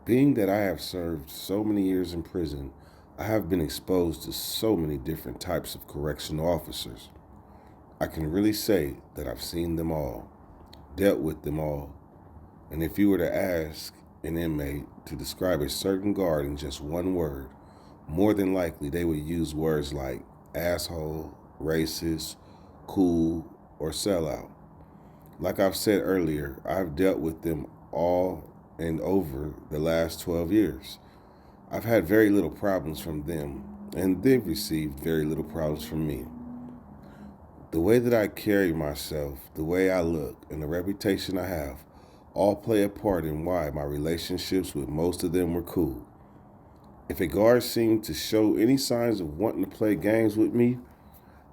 Being that I have served so many years in prison, I have been exposed to so many different types of correctional officers. I can really say that I've seen them all, dealt with them all, and if you were to ask an inmate to describe a certain guard in just one word, more than likely they would use words like asshole, racist, cool, or sellout. Like I've said earlier, I've dealt with them all and over the last 12 years. I've had very little problems from them, and they've received very little problems from me. The way that I carry myself, the way I look, and the reputation I have all play a part in why my relationships with most of them were cool. If a guard seemed to show any signs of wanting to play games with me,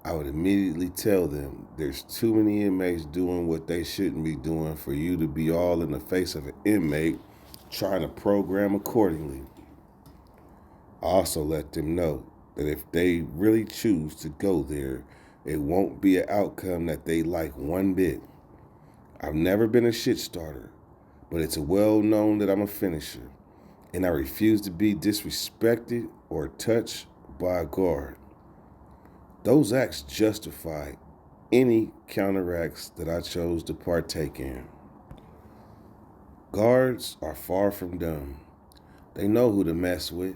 I would immediately tell them there's too many inmates doing what they shouldn't be doing for you to be all in the face of an inmate trying to program accordingly. I also let them know that if they really choose to go there, it won't be an outcome that they like one bit. I've never been a shit starter, but it's well known that I'm a finisher, and I refuse to be disrespected or touched by a guard. Those acts justify any counteracts that I chose to partake in. Guards are far from dumb. They know who to mess with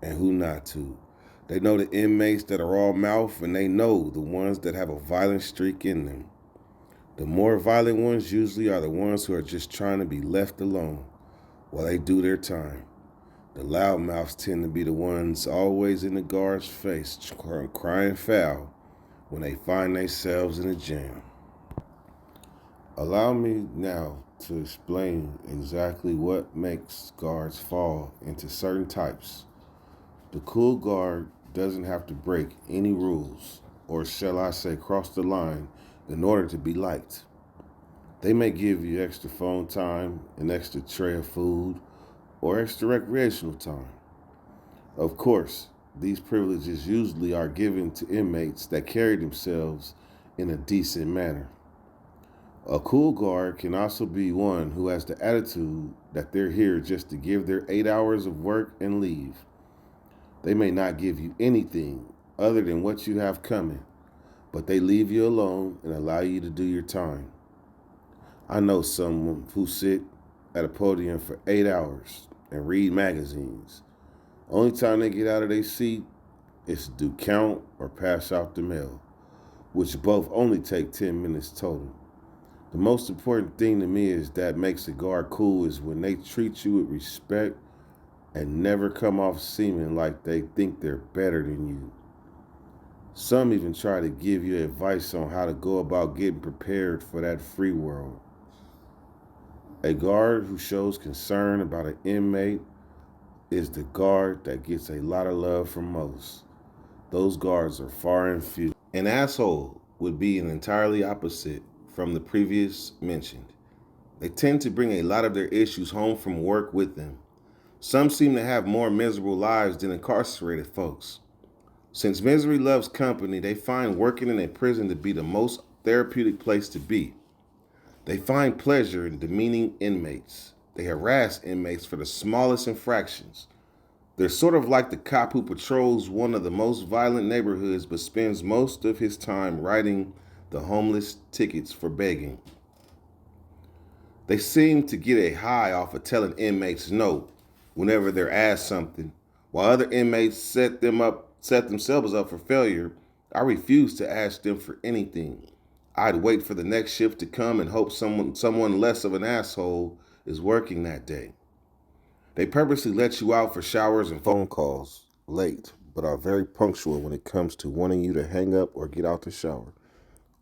and who not to. They know the inmates that are all mouth, and they know the ones that have a violent streak in them. The more violent ones usually are the ones who are just trying to be left alone while they do their time. The loudmouths tend to be the ones always in the guard's face, crying foul when they find themselves in a jam. Allow me now to explain exactly what makes guards fall into certain types. The cool guard doesn't have to break any rules, or shall I say cross the line, in order to be liked. They may give you extra phone time, an extra tray of food, or extra recreational time. Of course, these privileges usually are given to inmates that carry themselves in a decent manner. A cool guard can also be one who has the attitude that they're here just to give their 8 hours of work and leave. They may not give you anything other than what you have coming, but they leave you alone and allow you to do your time. I know someone who sit at a podium for 8 hours and read magazines. Only time they get out of their seat is to do count or pass out the mail, which both only take 10 minutes total. The most important thing to me is that makes a guard cool is when they treat you with respect and never come off seeming like they think they're better than you. Some even try to give you advice on how to go about getting prepared for that free world. A guard who shows concern about an inmate is the guard that gets a lot of love from most. Those guards are far and few. An asshole would be an entirely opposite from the previous mentioned. They tend to bring a lot of their issues home from work with them. Some seem to have more miserable lives than incarcerated folks. Since misery loves company, they find working in a prison to be the most therapeutic place to be. They find pleasure in demeaning inmates. They harass inmates for the smallest infractions. They're sort of like the cop who patrols one of the most violent neighborhoods but spends most of his time writing the homeless tickets for begging. They seem to get a high off of telling inmates no whenever they're asked something. While other inmates set themselves up for failure, I refuse to ask them for anything. I'd wait for the next shift to come and hope someone less of an asshole is working that day. They purposely let you out for showers and phone calls late, but are very punctual when it comes to wanting you to hang up or get out the shower.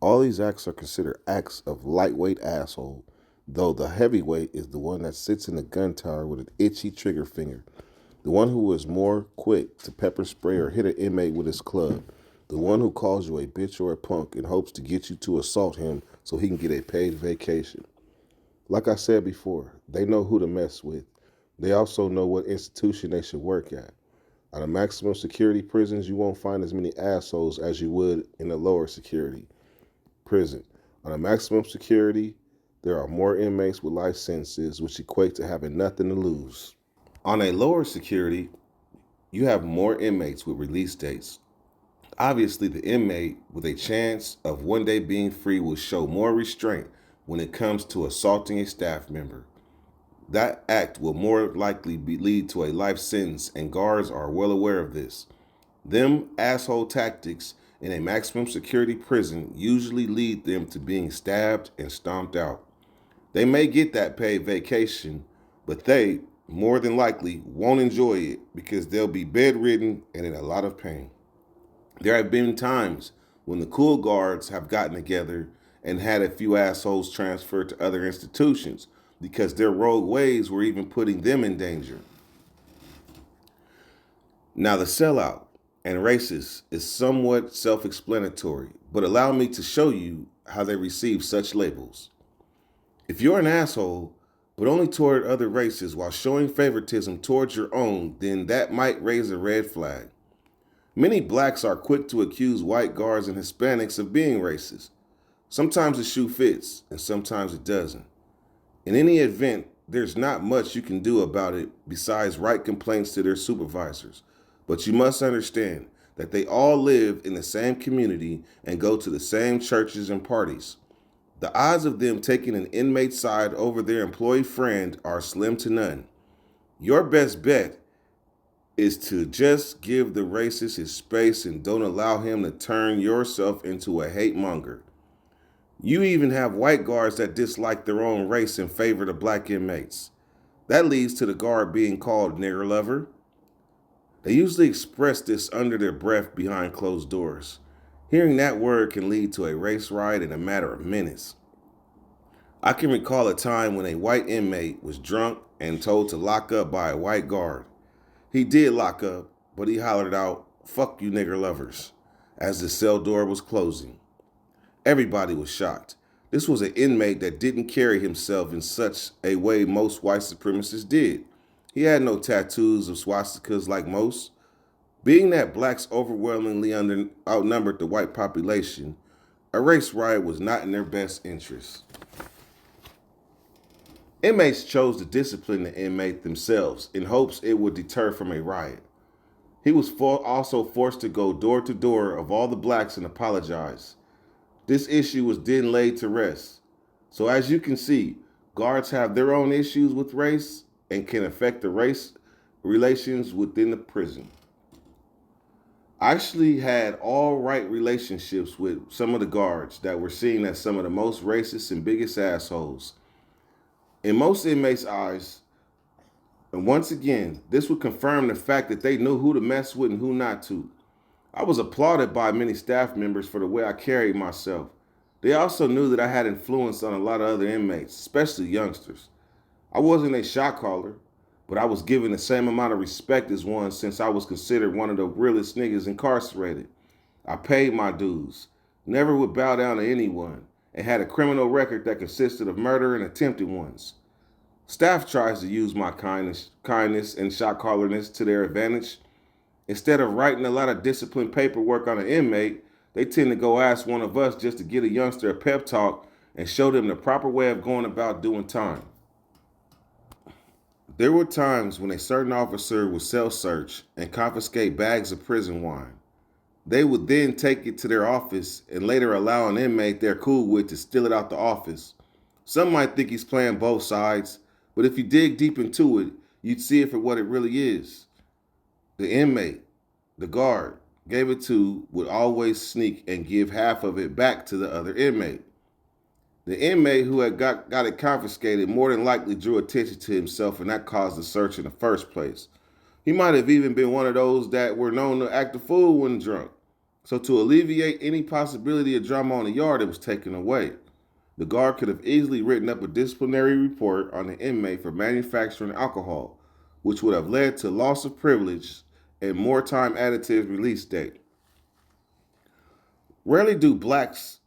All these acts are considered acts of lightweight asshole, though the heavyweight is the one that sits in the gun tower with an itchy trigger finger, the one who is more quick to pepper spray or hit an inmate with his club, the one who calls you a bitch or a punk and hopes to get you to assault him so he can get a paid vacation. Like I said before, they know who to mess with. They also know what institution they should work at. At a maximum security prisons, you won't find as many assholes as you would in a lower security prison. On a maximum security, there are more inmates with life sentences, which equate to having nothing to lose. On a lower security, you have more inmates with release dates. Obviously, the inmate with a chance of one day being free will show more restraint when it comes to assaulting a staff member. That act will more likely lead to a life sentence, and guards are well aware of this. Them asshole tactics in a maximum security prison usually lead them to being stabbed and stomped out. They may get that paid vacation, but they, more than likely, won't enjoy it because they'll be bedridden and in a lot of pain. There have been times when the cool guards have gotten together and had a few assholes transferred to other institutions because their rogue ways were even putting them in danger. Now, the sellout and racist is somewhat self explanatory, but allow me to show you how they receive such labels. If you're an asshole, but only toward other races while showing favoritism towards your own, then that might raise a red flag. Many blacks are quick to accuse white guards and Hispanics of being racist. Sometimes the shoe fits, and sometimes it doesn't. In any event, there's not much you can do about it besides write complaints to their supervisors. But you must understand that they all live in the same community and go to the same churches and parties. The odds of them taking an inmate's side over their employee friend are slim to none. Your best bet is to just give the racist his space and don't allow him to turn yourself into a hate monger. You even have white guards that dislike their own race and favor the black inmates. That leads to the guard being called nigger lover. They usually express this under their breath behind closed doors. Hearing that word can lead to a race riot in a matter of minutes. I can recall a time when a white inmate was drunk and told to lock up by a white guard. He did lock up, but he hollered out, "Fuck you nigger lovers," as the cell door was closing. Everybody was shocked. This was an inmate that didn't carry himself in such a way most white supremacists did. He had no tattoos of swastikas like most. Being that blacks overwhelmingly outnumbered the white population, a race riot was not in their best interest. Inmates chose to discipline the inmate themselves in hopes it would deter from a riot. He was also forced to go door to door of all the blacks and apologize. This issue was then laid to rest. So as you can see, guards have their own issues with race and can affect the race relations within the prison. I actually had all right relationships with some of the guards that were seen as some of the most racist and biggest assholes. In most inmates' eyes, and once again, this would confirm the fact that they knew who to mess with and who not to. I was applauded by many staff members for the way I carried myself. They also knew that I had influence on a lot of other inmates, especially youngsters. I wasn't a shot caller, but I was given the same amount of respect as one since I was considered one of the realest niggas incarcerated. I paid my dues, never would bow down to anyone, and had a criminal record that consisted of murder and attempted ones. Staff tries to use my kindness and shot callerness to their advantage. Instead of writing a lot of discipline paperwork on an inmate, they tend to go ask one of us just to get a youngster a pep talk and show them the proper way of going about doing time. There were times when a certain officer would cell search and confiscate bags of prison wine. They would then take it to their office and later allow an inmate they're cool with to steal it out the office. Some might think he's playing both sides, but if you dig deep into it, you'd see it for what it really is. The inmate, the guard, gave it to would always sneak and give half of it back to the other inmate. The inmate who had got it confiscated more than likely drew attention to himself, and that caused the search in the first place. He might have even been one of those that were known to act a fool when drunk. So to alleviate any possibility of drama on the yard, it was taken away. The guard could have easily written up a disciplinary report on the inmate for manufacturing alcohol, which would have led to loss of privilege and more time added to his release date. Rarely do blacks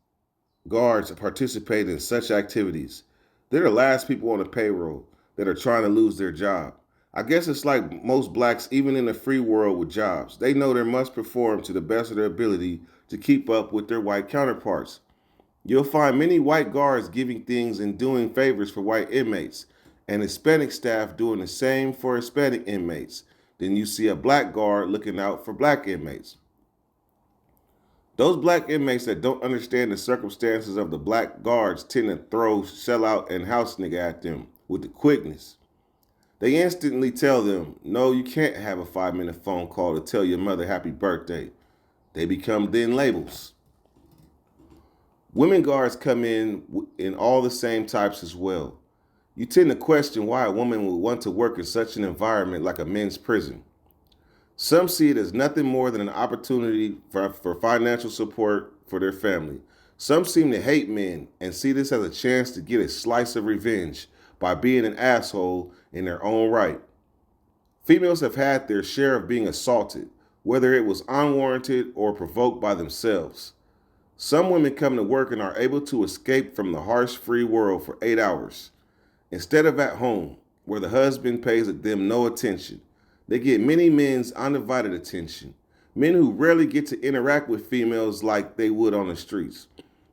guards participate in such activities. They're the last people on the payroll that are trying to lose their job. I guess it's like most blacks, even in the free world with jobs. They know they must perform to the best of their ability to keep up with their white counterparts. You'll find many white guards giving things and doing favors for white inmates. and Hispanic staff doing the same for Hispanic inmates. Then you see a black guard looking out for black inmates. Those black inmates that don't understand the circumstances of the black guards tend to throw sellout and house nigga at them with the quickness. They instantly tell them, no, you can't have a 5-minute phone call to tell your mother happy birthday. They become then labels. Women guards come in all the same types as well. You tend to question why a woman would want to work in such an environment like a men's prison. Some see it as nothing more than an opportunity for financial support for their family. Some seem to hate men and see this as a chance to get a slice of revenge by being an asshole in their own right. Females have had their share of being assaulted, whether it was unwarranted or provoked by themselves. Some women come to work and are able to escape from the harsh free world for 8 hours. Instead of at home, where the husband pays them no attention, they get many men's undivided attention. Men who rarely get to interact with females like they would on the streets.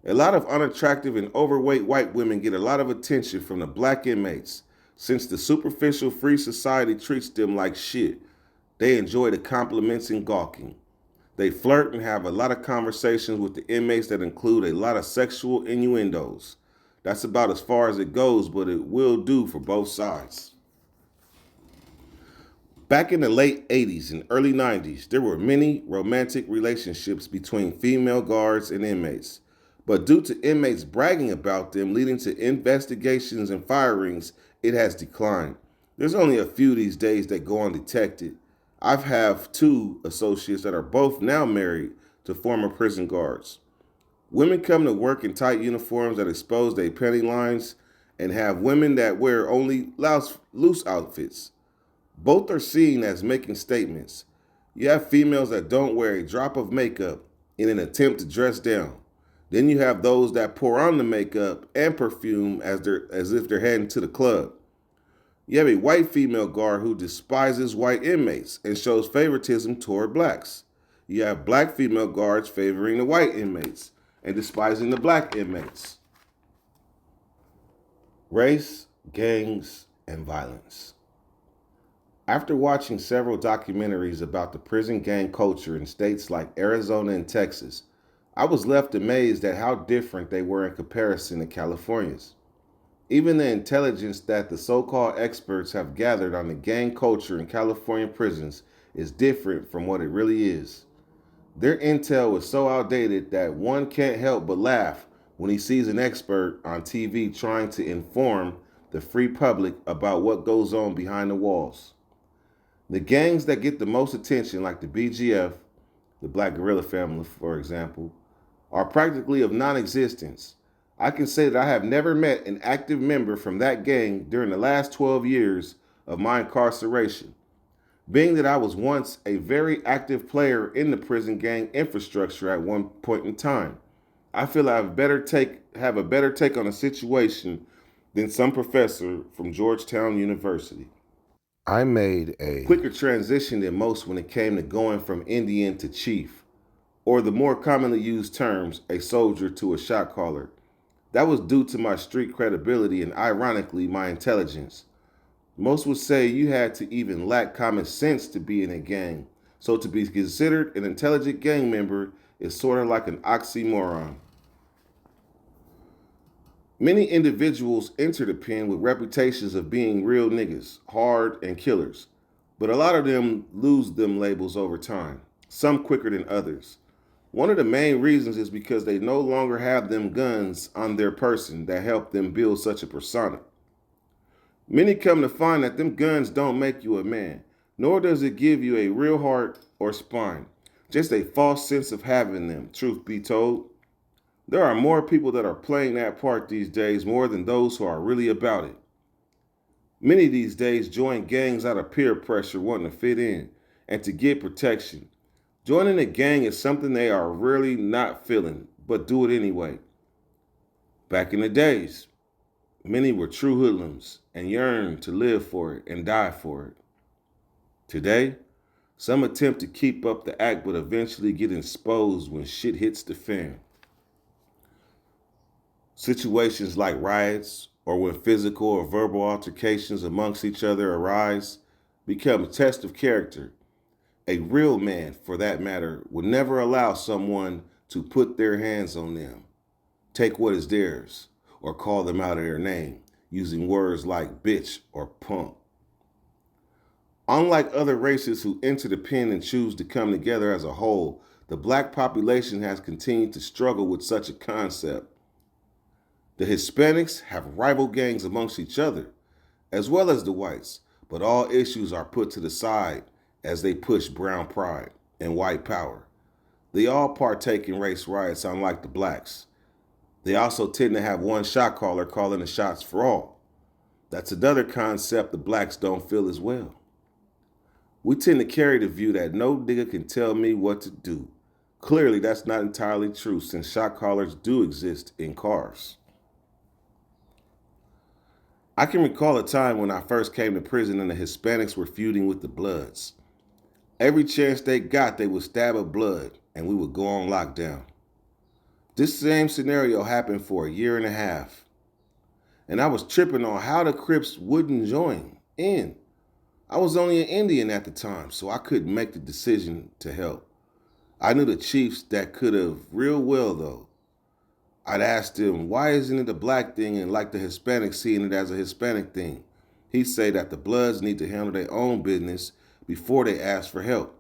A lot of unattractive and overweight white women get a lot of attention from the black inmates. Since the superficial free society treats them like shit, they enjoy the compliments and gawking. They flirt and have a lot of conversations with the inmates that include a lot of sexual innuendos. That's about as far as it goes, but it will do for both sides. Back in the late 80s and early 90s, there were many romantic relationships between female guards and inmates. But due to inmates bragging about them leading to investigations and firings, it has declined. There's only a few these days that go undetected. I've have 2 associates that are both now married to former prison guards. Women come to work in tight uniforms that expose their panty lines and have women that wear only loose outfits. Both are seen as making statements. You have females that don't wear a drop of makeup in an attempt to dress down. Then you have those that pour on the makeup and perfume as if they're heading to the club. You have a white female guard who despises white inmates and shows favoritism toward blacks. You have black female guards favoring the white inmates and despising the black inmates. Race, gangs, and violence. After watching several documentaries about the prison gang culture in states like Arizona and Texas, I was left amazed at how different they were in comparison to California's. Even the intelligence that the so-called experts have gathered on the gang culture in California prisons is different from what it really is. Their intel was so outdated that one can't help but laugh when he sees an expert on TV trying to inform the free public about what goes on behind the walls. The gangs that get the most attention, like the BGF, the Black Guerrilla Family, for example, are practically of non-existence. I can say that I have never met an active member from that gang during the last 12 years of my incarceration. Being that I was once a very active player in the prison gang infrastructure at one point in time, I feel I have a better take on the situation than some professor from Georgetown University. I made a quicker transition than most when it came to going from Indian to chief, or the more commonly used terms, a soldier to a shot caller. That was due to my street credibility and, ironically, my intelligence. Most would say you had to even lack common sense to be in a gang, so to be considered an intelligent gang member is sort of like an oxymoron. Many individuals enter the pen with reputations of being real niggas, hard, and killers, but a lot of them lose them labels over time, some quicker than others. One of the main reasons is because they no longer have them guns on their person that help them build such a persona. Many come to find that them guns don't make you a man, nor does it give you a real heart or spine, just a false sense of having them, truth be told. There are more people that are playing that part these days more than those who are really about it. Many these days join gangs out of peer pressure wanting to fit in and to get protection. Joining a gang is something they are really not feeling, but do it anyway. Back in the days, many were true hoodlums and yearned to live for it and die for it. Today, some attempt to keep up the act but eventually get exposed when shit hits the fan. Situations like riots or when physical or verbal altercations amongst each other arise, become a test of character. A real man, for that matter, would never allow someone to put their hands on them, take what is theirs, or call them out of their name, using words like bitch or punk. Unlike other races who enter the pen and choose to come together as a whole, the black population has continued to struggle with such a concept. The Hispanics have rival gangs amongst each other, as well as the whites, but all issues are put to the side as they push brown pride and white power. They all partake in race riots, unlike the blacks. They also tend to have one shot caller calling the shots for all. That's another concept the blacks don't feel as well. We tend to carry the view that no nigga can tell me what to do. Clearly, that's not entirely true since shot callers do exist in cars. I can recall a time when I first came to prison and the Hispanics were feuding with the Bloods. Every chance they got, they would stab a Blood and we would go on lockdown. This same scenario happened for a year and a half. And I was tripping on how the Crips wouldn't join in. I was only an Indian at the time, so I couldn't make the decision to help. I knew the chiefs that could have real well, though. I'd asked him, why isn't it a black thing and like the Hispanics seeing it as a Hispanic thing? He'd say that the Bloods need to handle their own business before they ask for help.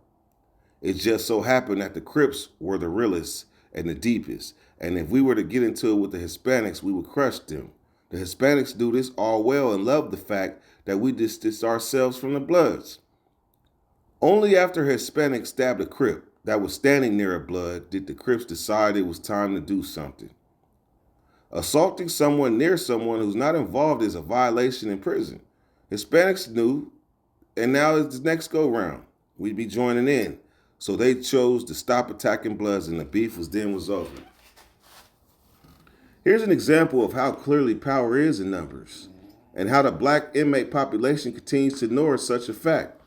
It just so happened that the Crips were the realest and the deepest, and if we were to get into it with the Hispanics, we would crush them. The Hispanics do this all well and love the fact that we distance ourselves from the Bloods. Only after Hispanics stabbed a Crip that was standing near a Blood did the Crips decide it was time to do something. Assaulting someone near someone who's not involved is a violation in prison. Hispanics knew, and now it's the next go round. We'd be joining in. So they chose to stop attacking Bloods and the beef was over. Here's an example of how clearly power is in numbers and how the black inmate population continues to ignore such a fact,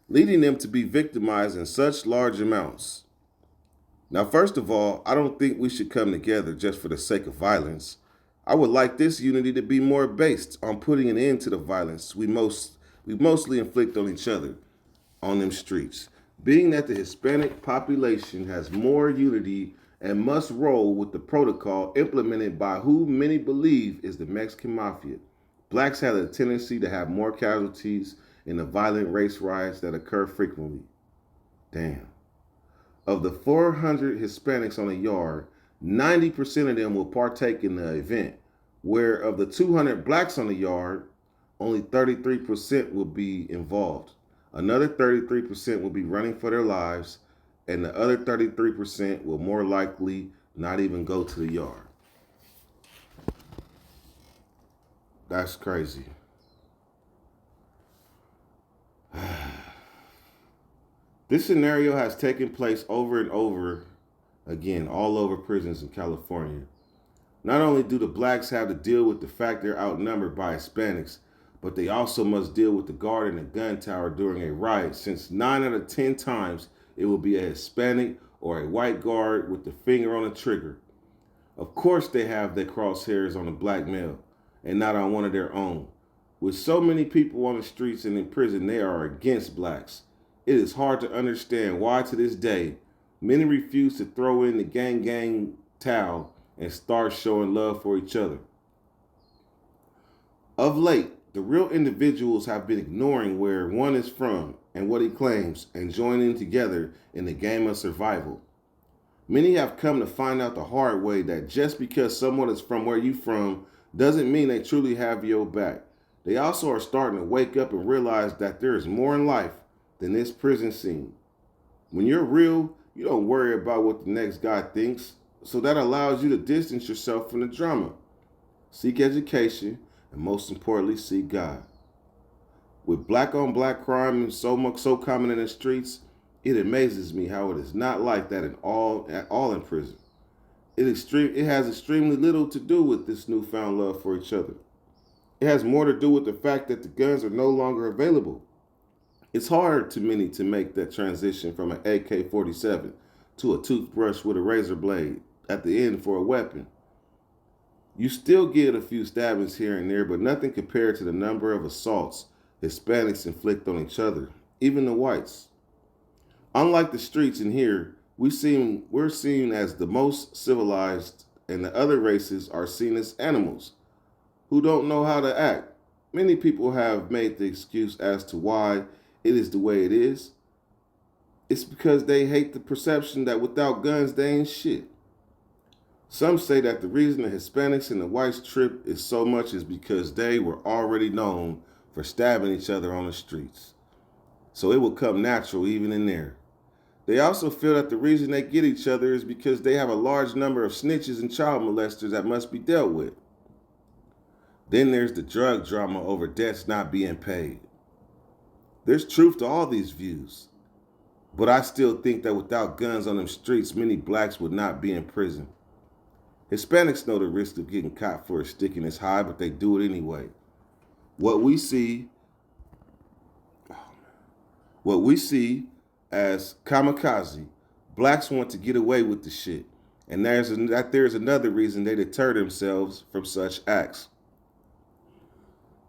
leading them to be victimized in such large amounts. Now, first of all, I don't think we should come together just for the sake of violence. I would like this unity to be more based on putting an end to the violence we mostly inflict on each other on them streets. Being that the Hispanic population has more unity and must roll with the protocol implemented by who many believe is the Mexican Mafia, blacks have a tendency to have more casualties in the violent race riots that occur frequently. Damn. Of the 400 Hispanics on a yard, 90% of them will partake in the event, where of the 200 blacks on the yard, only 33% will be involved. Another 33% will be running for their lives, and the other 33% will more likely not even go to the yard. That's crazy. This scenario has taken place over and over again, all over prisons in California. Not only do the blacks have to deal with the fact they're outnumbered by Hispanics, but they also must deal with the guard in the gun tower during a riot, since 9 out of 10 times it will be a Hispanic or a white guard with the finger on the trigger. Of course they have their crosshairs on a black male, and not on one of their own. With so many people on the streets and in prison, they are against blacks. It is hard to understand why to this day, many refuse to throw in the gang towel and start showing love for each other. Of late, the real individuals have been ignoring where one is from and what he claims and joining together in the game of survival. Many have come to find out the hard way that just because someone is from where you from doesn't mean they truly have your back. They also are starting to wake up and realize that there is more in life than this prison scene. When you're real, you don't worry about what the next guy thinks, so that allows you to distance yourself from the drama. Seek education, and most importantly, seek God. With black on black crime so common in the streets, it amazes me how it is not like that at all in prison. It has extremely little to do with this newfound love for each other. It has more to do with the fact that the guns are no longer available. It's hard to many to make that transition from an AK-47 to a toothbrush with a razor blade at the end for a weapon. You still get a few stabbings here and there, but nothing compared to the number of assaults Hispanics inflict on each other, even the whites. Unlike the streets in here, we're seen as the most civilized, and the other races are seen as animals who don't know how to act. Many people have made the excuse as to why it is the way it is. It's because they hate the perception that without guns they ain't shit. Some say that the reason the Hispanics and the whites trip is so much is because they were already known for stabbing each other on the streets. So it will come natural even in there. They also feel that the reason they get each other is because they have a large number of snitches and child molesters that must be dealt with. Then there's the drug drama over debts not being paid. There's truth to all these views, but I still think that without guns on them streets, many blacks would not be in prison. Hispanics know the risk of getting caught for a stickiness high, but they do it anyway. What we see, what we see as kamikaze, blacks want to get away with the shit, and there's another reason they deter themselves from such acts.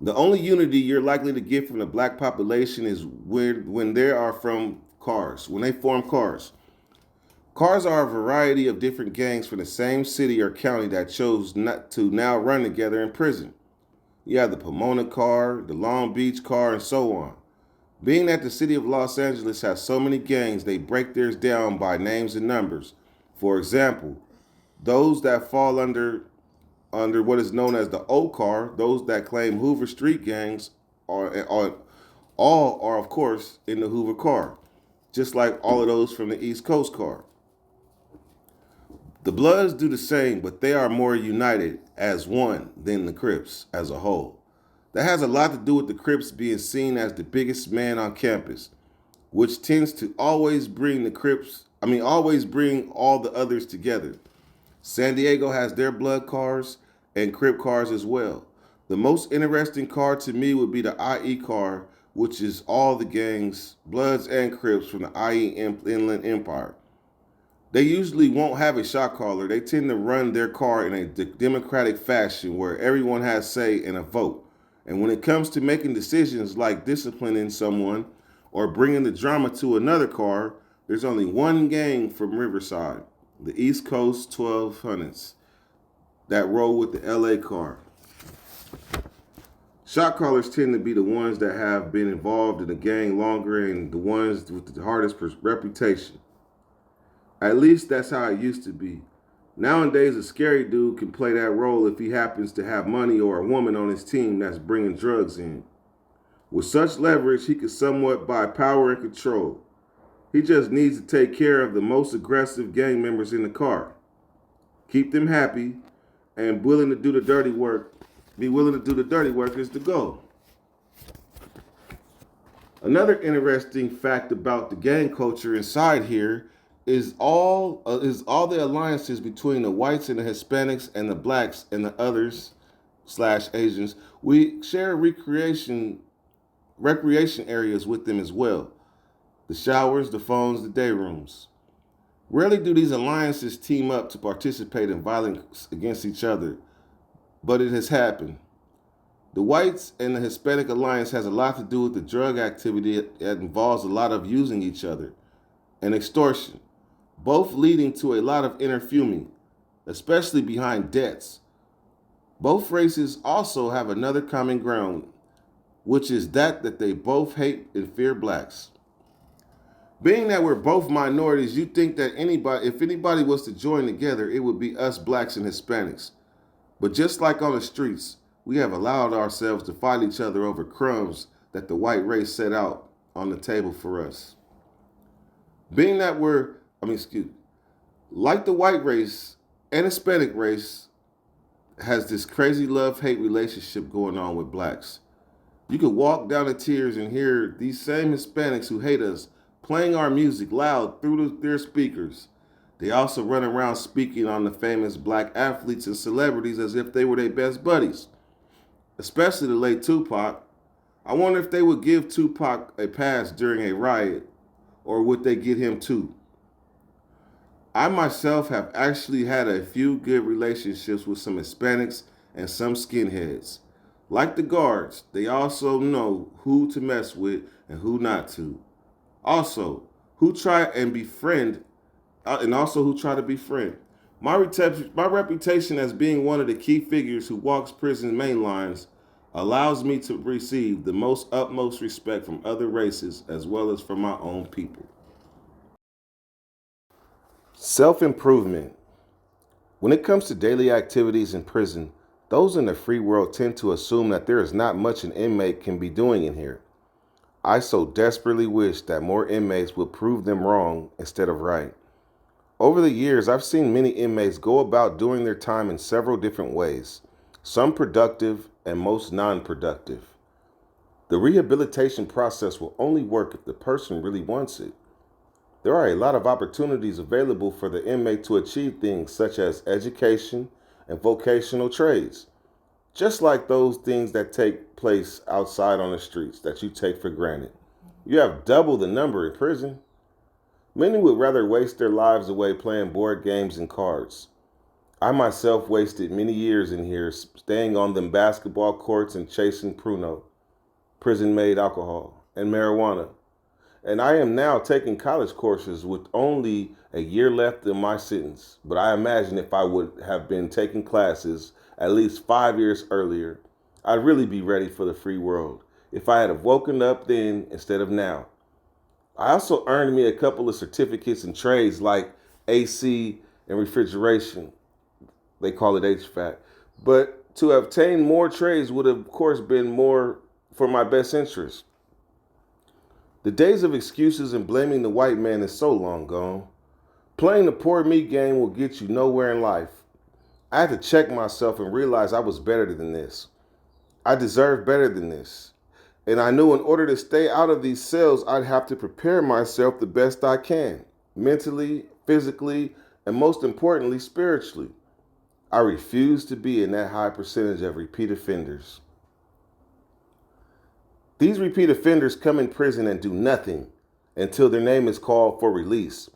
The only unity you're likely to get from the black population is when they are from cars, when they form cars. Cars are a variety of different gangs from the same city or county that chose not to now run together in prison. You have the Pomona car, the Long Beach car, and so on. Being that the city of Los Angeles has so many gangs, they break theirs down by names and numbers. For example, those that fall under what is known as the O car, those that claim Hoover Street gangs are all are of course in the Hoover car, just like all of those from the East Coast car. The Bloods do the same, but they are more united as one than the Crips as a whole. That has a lot to do with the Crips being seen as the biggest man on campus, which tends to always bring all the others together. San Diego has their blood cars and Crip cars as well. The most interesting car to me would be the IE car, which is all the gangs, Bloods and Crips from the IE Inland Empire. They usually won't have a shot caller. They tend to run their car in a democratic fashion where everyone has say and a vote. And when it comes to making decisions like disciplining someone or bringing the drama to another car, there's only one gang from Riverside, the East Coast 1200s, that roll with the LA car. Shot callers tend to be the ones that have been involved in the gang longer and the ones with the hardest reputation. At least that's how it used to be. Nowadays, a scary dude can play that role if he happens to have money or a woman on his team that's bringing drugs in. With such leverage, he can somewhat buy power and control. He just needs to take care of the most aggressive gang members in the car. Keep them happy and willing to do the dirty work. Be willing to do the dirty work is the goal. Another interesting fact about the gang culture inside here is all the alliances between the whites and the Hispanics and the blacks and the others slash Asians. We share recreation areas with them as well. The showers, the phones, the day rooms. Rarely do these alliances team up to participate in violence against each other, but it has happened. The whites and the Hispanic alliance has a lot to do with the drug activity that involves a lot of using each other and extortion, both leading to a lot of inner fuming, especially behind debts. Both races also have another common ground, which is that they both hate and fear blacks. Being that we're both minorities, you think that if anybody was to join together, it would be us blacks and Hispanics. But just like on the streets, we have allowed ourselves to fight each other over crumbs that the white race set out on the table for us. Being that like the white race and Hispanic race has this crazy love-hate relationship going on with blacks. You could walk down the tiers and hear these same Hispanics who hate us playing our music loud through their speakers. They also run around speaking on the famous black athletes and celebrities as if they were their best buddies, especially the late Tupac. I wonder if they would give Tupac a pass during a riot, or would they get him too? I myself have actually had a few good relationships with some Hispanics and some skinheads. Like the guards, they also know who to mess with and who not to. Also, who try and befriend, and also who try to befriend. My reputation as being one of the key figures who walks prison main lines allows me to receive the most utmost respect from other races as well as from my own people. Self improvement. When it comes to daily activities in prison, those in the free world tend to assume that there is not much an inmate can be doing in here. I so desperately wish that more inmates would prove them wrong instead of right. Over the years, I've seen many inmates go about doing their time in several different ways, some productive and most non productive. The rehabilitation process will only work if the person really wants it. There are a lot of opportunities available for the inmate to achieve things such as education and vocational trades, just like those things that take place outside on the streets that you take for granted. You have double the number in prison. Many would rather waste their lives away playing board games and cards. I myself wasted many years in here staying on them basketball courts and chasing Pruno, prison made alcohol, and marijuana. And I am now taking college courses with only a year left in my sentence. But I imagine if I would have been taking classes at least 5 years earlier, I'd really be ready for the free world if I had have woken up then instead of now. I also earned me a couple of certificates in trades like AC and refrigeration. They call it HVAC. But to obtain more trades would have, of course, been more for my best interest. The days of excuses and blaming the white man is so long gone. Playing the poor me game will get you nowhere in life. I had to check myself and realize I was better than this. I deserve better than this. And I knew in order to stay out of these cells, I'd have to prepare myself the best I can, mentally, physically, and most importantly, spiritually. I refuse to be in that high percentage of repeat offenders. These repeat offenders come in prison and do nothing until their name is called for release.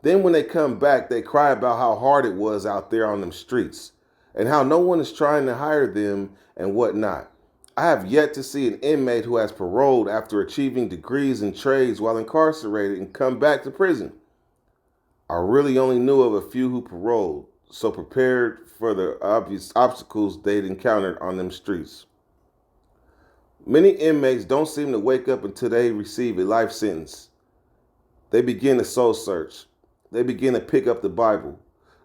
Then when they come back, they cry about how hard it was out there on them streets and how no one is trying to hire them and whatnot. I have yet to see an inmate who has paroled after achieving degrees in trades while incarcerated and come back to prison. I really only knew of a few who paroled, so prepared for the obvious obstacles they'd encountered on them streets. Many inmates don't seem to wake up until they receive a life sentence. They begin to soul search. They begin to pick up the Bible,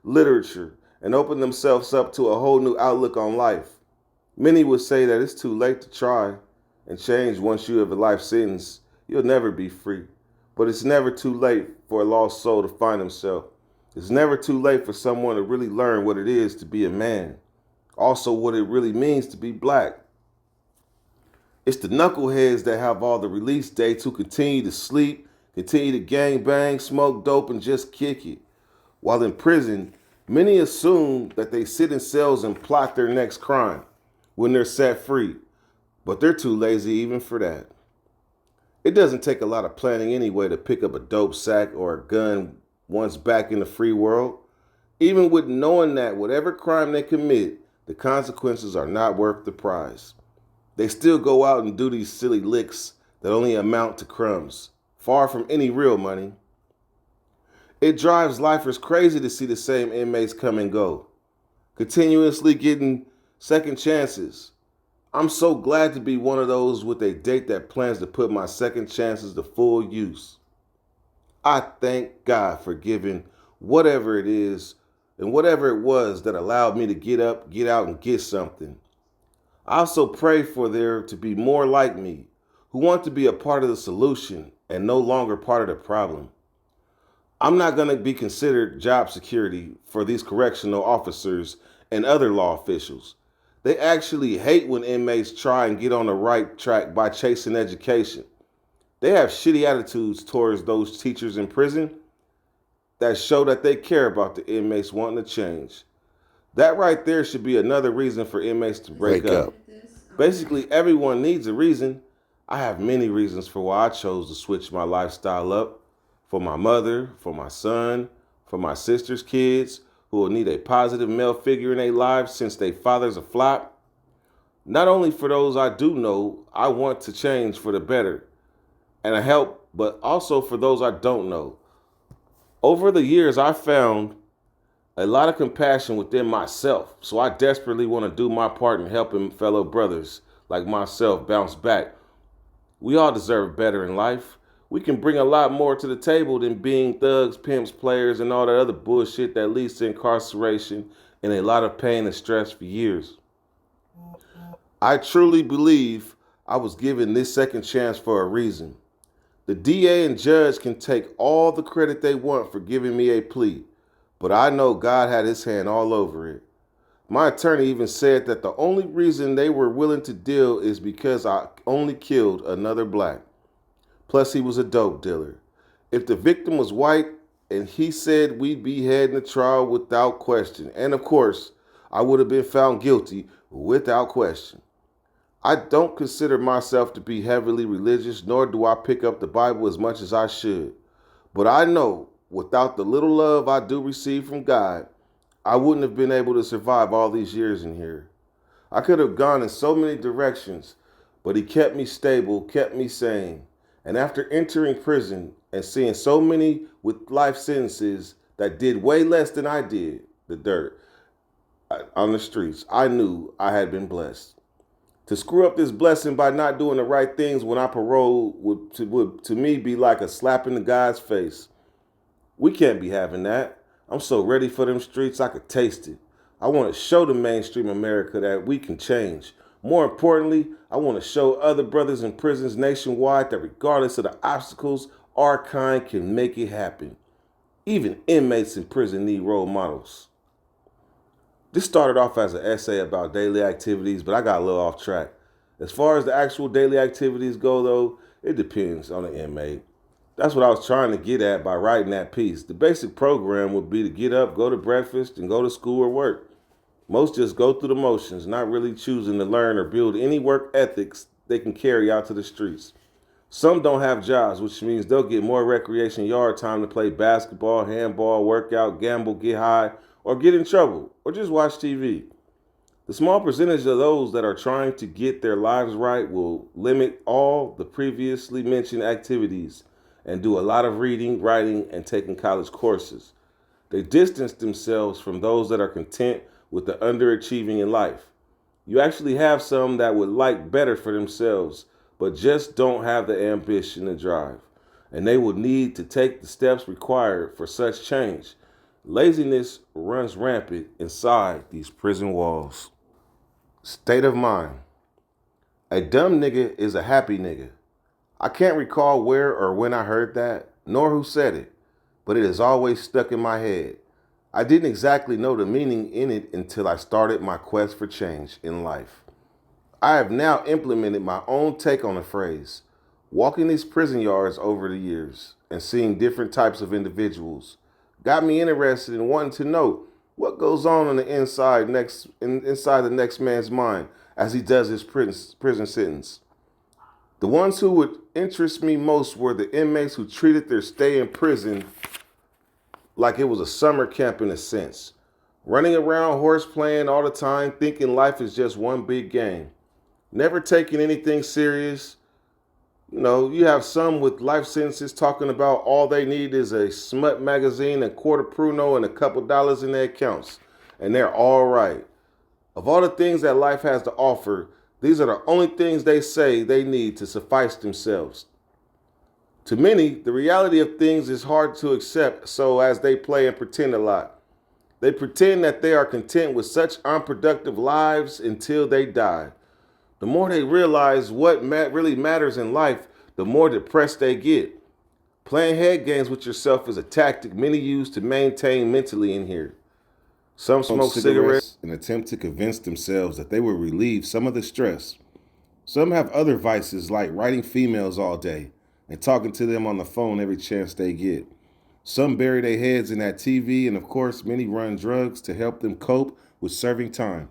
literature, and open themselves up to a whole new outlook on life. Many would say that it's too late to try and change once you have a life sentence. You'll never be free. But it's never too late for a lost soul to find himself. It's never too late for someone to really learn what it is to be a man. Also, what it really means to be black. It's the knuckleheads that have all the release dates who continue to sleep, continue to gang bang, smoke dope, and just kick it. While in prison, many assume that they sit in cells and plot their next crime when they're set free, but they're too lazy even for that. It doesn't take a lot of planning anyway to pick up a dope sack or a gun once back in the free world. Even with knowing that whatever crime they commit, the consequences are not worth the prize. They still go out and do these silly licks that only amount to crumbs, far from any real money. It drives lifers crazy to see the same inmates come and go, continuously getting second chances. I'm so glad to be one of those with a date that plans to put my second chances to full use. I thank God for giving whatever it is and whatever it was that allowed me to get up, get out, and get something. I also pray for there to be more like me who want to be a part of the solution and no longer part of the problem. I'm not going to be considered job security for these correctional officers and other law officials. They actually hate when inmates try and get on the right track by chasing education. They have shitty attitudes towards those teachers in prison that show that they care about the inmates wanting to change. That right there should be another reason for inmates to break up. Basically, everyone needs a reason. I have many reasons for why I chose to switch my lifestyle up. For my mother, for my son, for my sister's kids who will need a positive male figure in their lives since their father's a flop. Not only for those I do know I want to change for the better and a help, but also for those I don't know. Over the years, I found a lot of compassion within myself, so I desperately want to do my part in helping fellow brothers like myself bounce back. We all deserve better in life. We can bring a lot more to the table than being thugs, pimps, players, and all that other bullshit that leads to incarceration and a lot of pain and stress for years. I truly believe I was given this second chance for a reason. The DA and judge can take all the credit they want for giving me a plea, but I know God had his hand all over it. My attorney even said that the only reason they were willing to deal is because I only killed another black. Plus, he was a dope dealer. If the victim was white, and he said we'd be heading the trial without question. And of course, I would have been found guilty without question. I don't consider myself to be heavily religious, nor do I pick up the Bible as much as I should. But I know without the little love I do receive from God, I wouldn't have been able to survive all these years in here. I could have gone in so many directions, but he kept me stable, kept me sane. And after entering prison and seeing so many with life sentences that did way less than I did, the dirt, on the streets, I knew I had been blessed. To screw up this blessing by not doing the right things when I parole would to me be like a slap in the guy's face. We can't be having that. I'm so ready for them streets I could taste it. I want to show the mainstream America that we can change. More importantly, I want to show other brothers in prisons nationwide that regardless of the obstacles, our kind can make it happen. Even inmates in prison need role models. This started off as an essay about daily activities, but I got a little off track. As far as the actual daily activities go, though, it depends on the inmate. That's what I was trying to get at by writing that piece. The basic program would be to get up, go to breakfast, and go to school or work. Most just go through the motions, not really choosing to learn or build any work ethics they can carry out to the streets. Some don't have jobs, which means they'll get more recreation yard time to play basketball, handball, work out, gamble, get high, or get in trouble, or just watch TV. The small percentage of those that are trying to get their lives right will limit all the previously mentioned activities and do a lot of reading, writing, and taking college courses. They distance themselves from those that are content with the underachieving in life. You actually have some that would like better for themselves, but just don't have the ambition and drive. And they would need to take the steps required for such change. Laziness runs rampant inside these prison walls. State of mind. A dumb nigga is a happy nigga. I can't recall where or when I heard that, nor who said it, but it has always stuck in my head. I didn't exactly know the meaning in it until I started my quest for change in life. I have now implemented my own take on the phrase, walking these prison yards over the years and seeing different types of individuals got me interested in wanting to know what goes on the inside the next man's mind as he does his prison sentence. The ones who would interest me most were the inmates who treated their stay in prison like it was a summer camp in a sense, running around horse playing all the time, thinking life is just one big game, never taking anything serious. You know, you have some with life sentences talking about all they need is a smut magazine, a quarter pruno, and a couple dollars in their accounts, and they're all right. Of all the things that life has to offer, these are the only things they say they need to suffice themselves. To many, the reality of things is hard to accept, so as they play and pretend a lot. They pretend that they are content with such unproductive lives until they die. The more they realize what really matters in life, the more depressed they get. Playing head games with yourself is a tactic many use to maintain mentally in here. Some smoke cigarettes and attempt to convince themselves that they will relieve some of the stress. Some have other vices like writing females all day and talking to them on the phone every chance they get. Some bury their heads in that TV, and of course, many run drugs to help them cope with serving time.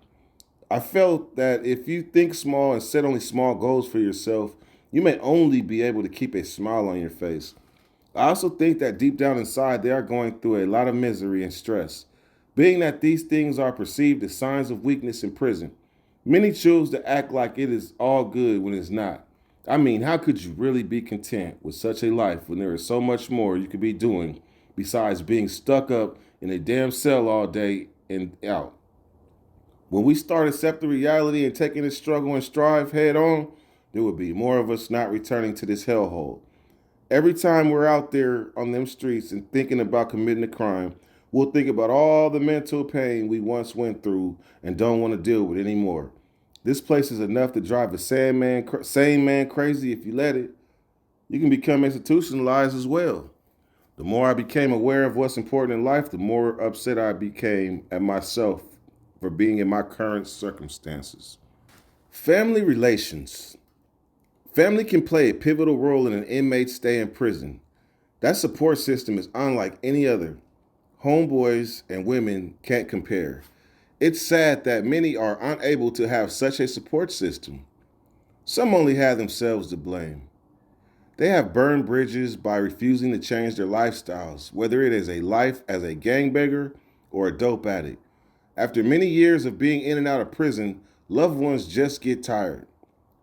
I felt that if you think small and set only small goals for yourself, you may only be able to keep a smile on your face. I also think that deep down inside, they are going through a lot of misery and stress. Being that these things are perceived as signs of weakness in prison, many choose to act like it is all good when it's not. I mean, how could you really be content with such a life when there is so much more you could be doing besides being stuck up in a damn cell all day and out? When we start accepting reality and taking this struggle and strive head on, there would be more of us not returning to this hellhole. Every time we're out there on them streets and thinking about committing a crime, we'll think about all the mental pain we once went through and don't want to deal with anymore. This place is enough to drive a sane man crazy if you let it. You can become institutionalized as well. The more I became aware of what's important in life, the more upset I became at myself for being in my current circumstances. Family relations. Family can play a pivotal role in an inmate's stay in prison. That support system is unlike any other. Homeboys and women can't compare. It's sad that many are unable to have such a support system. Some only have themselves to blame. They have burned bridges by refusing to change their lifestyles, whether it is a life as a gangbanger or a dope addict. After many years of being in and out of prison, loved ones just get tired.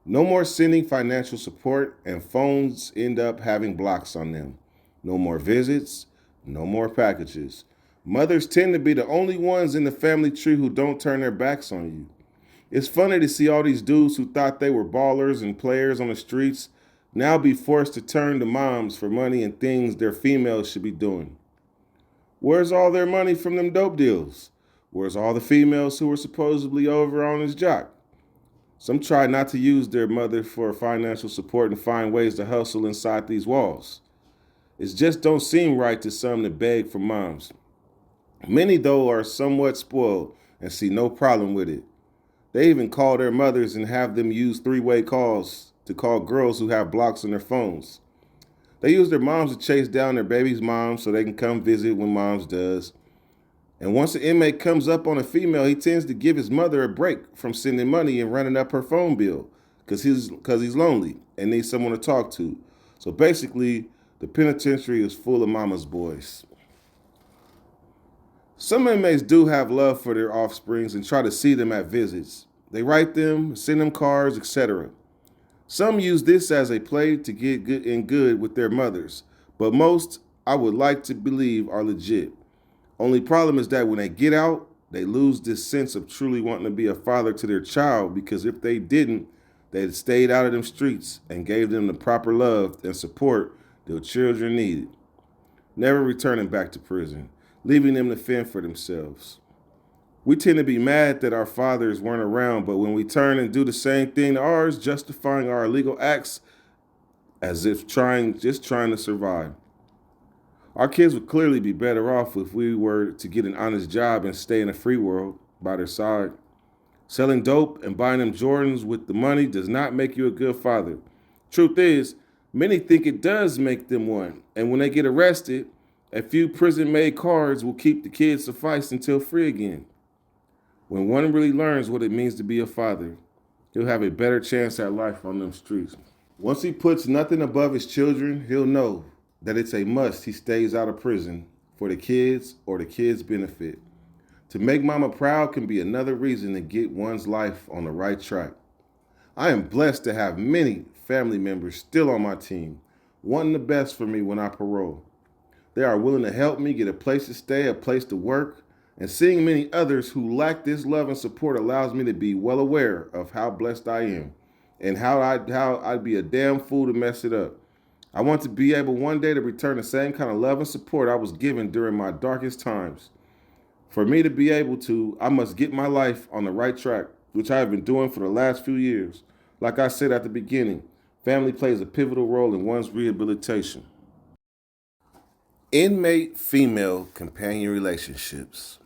No more sending financial support, and phones end up having blocks on them. No more visits, no more packages. Mothers tend to be the only ones in the family tree who don't turn their backs on you. It's funny to see all these dudes who thought they were ballers and players on the streets now be forced to turn to moms for money and things their females should be doing. Where's all their money from them dope deals? Where's all the females who were supposedly over on his jock? Some try not to use their mother for financial support and find ways to hustle inside these walls. It just don't seem right to some to beg for moms. Many, though, are somewhat spoiled and see no problem with it. They even call their mothers and have them use three-way calls to call girls who have blocks on their phones. They use their moms to chase down their baby's mom so they can come visit when moms does. And once an inmate comes up on a female, he tends to give his mother a break from sending money and running up her phone bill because he's lonely and needs someone to talk to. So basically, the penitentiary is full of mama's boys. Some inmates do have love for their offsprings and try to see them at visits. They write them, send them cards, etc. Some use this as a play to get good with their mothers, but most, I would like to believe, are legit. Only problem is that when they get out, they lose this sense of truly wanting to be a father to their child because if they didn't, they'd stayed out of them streets and gave them the proper love and support their children needed. Never returning back to prison, leaving them to fend for themselves. We tend to be mad that our fathers weren't around, but when we turn and do the same thing to ours, justifying our illegal acts as if just trying to survive. Our kids would clearly be better off if we were to get an honest job and stay in a free world by their side. Selling dope and buying them Jordans with the money does not make you a good father. Truth is, many think it does make them one, and when they get arrested, a few prison-made cards will keep the kids suffice until free again. When one really learns what it means to be a father, he'll have a better chance at life on them streets. Once he puts nothing above his children, he'll know that it's a must he stays out of prison for the kids or the kids' benefit. To make mama proud can be another reason to get one's life on the right track. I am blessed to have many family members still on my team, wanting the best for me when I parole. They are willing to help me get a place to stay, a place to work, and seeing many others who lack this love and support allows me to be well aware of how blessed I am and how I'd be a damn fool to mess it up. I want to be able one day to return the same kind of love and support I was given during my darkest times. For me to be able to, I must get my life on the right track, which I have been doing for the last few years. Like I said at the beginning, family plays a pivotal role in one's rehabilitation. Inmate female companion relationships.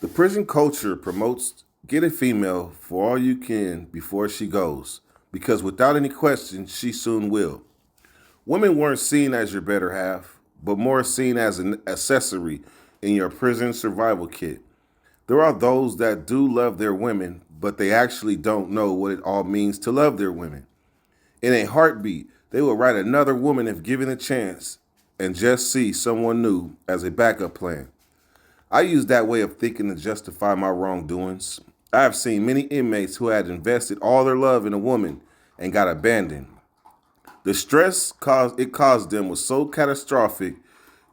The prison culture promotes get a female for all you can before she goes, because without any question, she soon will. Women weren't seen as your better half, but more seen as an accessory in your prison survival kit. There are those that do love their women, but they actually don't know what it all means to love their women. In a heartbeat, They will write another woman if given a chance and just see someone new as a backup plan. I use that way of thinking to justify my wrongdoings. I have seen many inmates who had invested all their love in a woman and got abandoned. The stress it caused them was so catastrophic,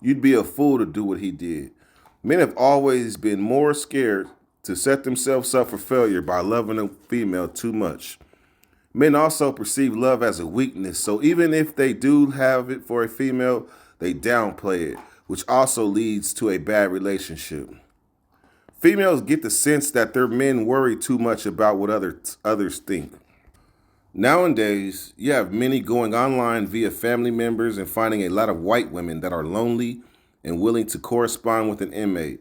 you'd be a fool to do what he did. Men have always been more scared to set themselves up for failure by loving a female too much. Men also perceive love as a weakness, so even if they do have it for a female, they downplay it, which also leads to a bad relationship. Females get the sense that their men worry too much about what others think. Nowadays, you have many going online via family members and finding a lot of white women that are lonely and willing to correspond with an inmate.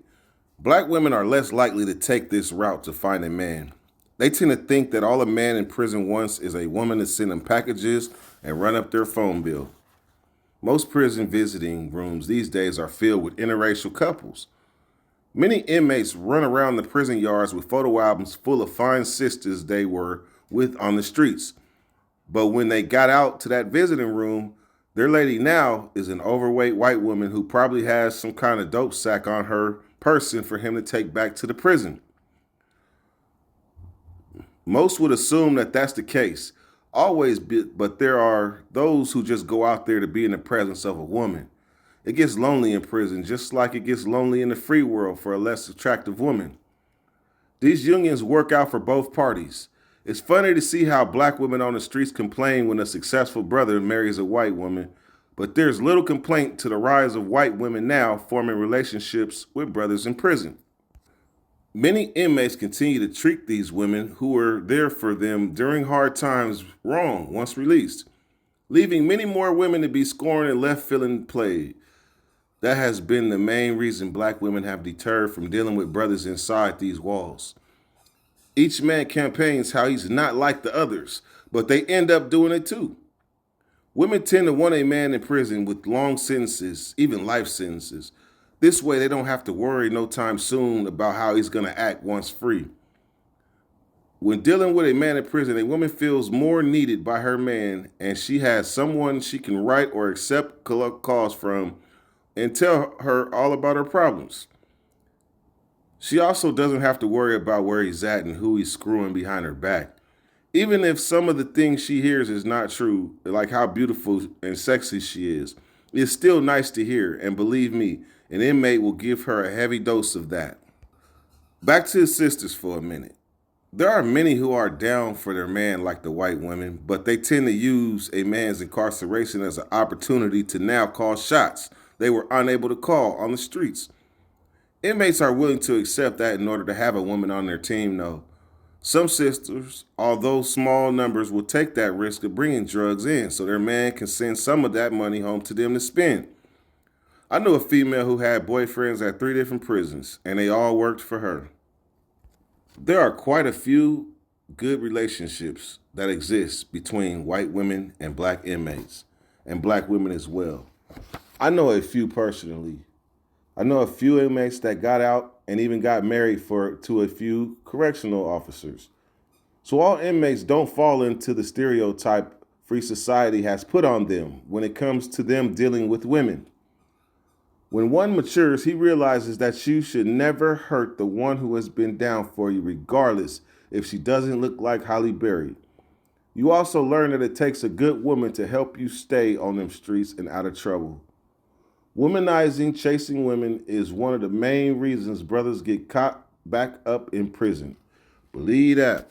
Black women are less likely to take this route to find a man. They tend to think that all a man in prison wants is a woman to send them packages and run up their phone bill. Most prison visiting rooms these days are filled with interracial couples. Many inmates run around the prison yards with photo albums full of fine sisters they were with on the streets. But when they got out to that visiting room, their lady now is an overweight white woman who probably has some kind of dope sack on her person for him to take back to the prison. Most would assume that that's the case. But there are those who just go out there to be in the presence of a woman. It gets lonely in prison, just like it gets lonely in the free world for a less attractive woman. These unions work out for both parties. It's funny to see how black women on the streets complain when a successful brother marries a white woman, but there's little complaint to the rise of white women now forming relationships with brothers in prison. Many inmates continue to treat these women who were there for them during hard times wrong once released, leaving many more women to be scorned and left feeling played. That has been the main reason black women have deterred from dealing with brothers inside these walls. Each man campaigns how he's not like the others, but they end up doing it too. Women tend to want a man in prison with long sentences, even life sentences. This way they don't have to worry no time soon about how he's going to act once free. When dealing with a man in prison, a woman feels more needed by her man and she has someone she can write or accept calls from and tell her all about her problems. She also doesn't have to worry about where he's at and who he's screwing behind her back. Even if some of the things she hears is not true, like how beautiful and sexy she is, it's still nice to hear, and believe me, an inmate will give her a heavy dose of that. Back to his sisters for a minute. There are many who are down for their man like the white women, but they tend to use a man's incarceration as an opportunity to now call shots they were unable to call on the streets. Inmates are willing to accept that in order to have a woman on their team, though. Some sisters, although small numbers, will take that risk of bringing drugs in so their man can send some of that money home to them to spend. I knew a female who had boyfriends at 3 different prisons, and they all worked for her. There are quite a few good relationships that exist between white women and black inmates, and black women as well. I know a few personally. I know a few inmates that got out and even got married to a few correctional officers. So all inmates don't fall into the stereotype free society has put on them when it comes to them dealing with women. When one matures, he realizes that you should never hurt the one who has been down for you, regardless if she doesn't look like Holly Berry. You also learn that it takes a good woman to help you stay on them streets and out of trouble. Womanizing, chasing women is one of the main reasons brothers get caught back up in prison. Believe that.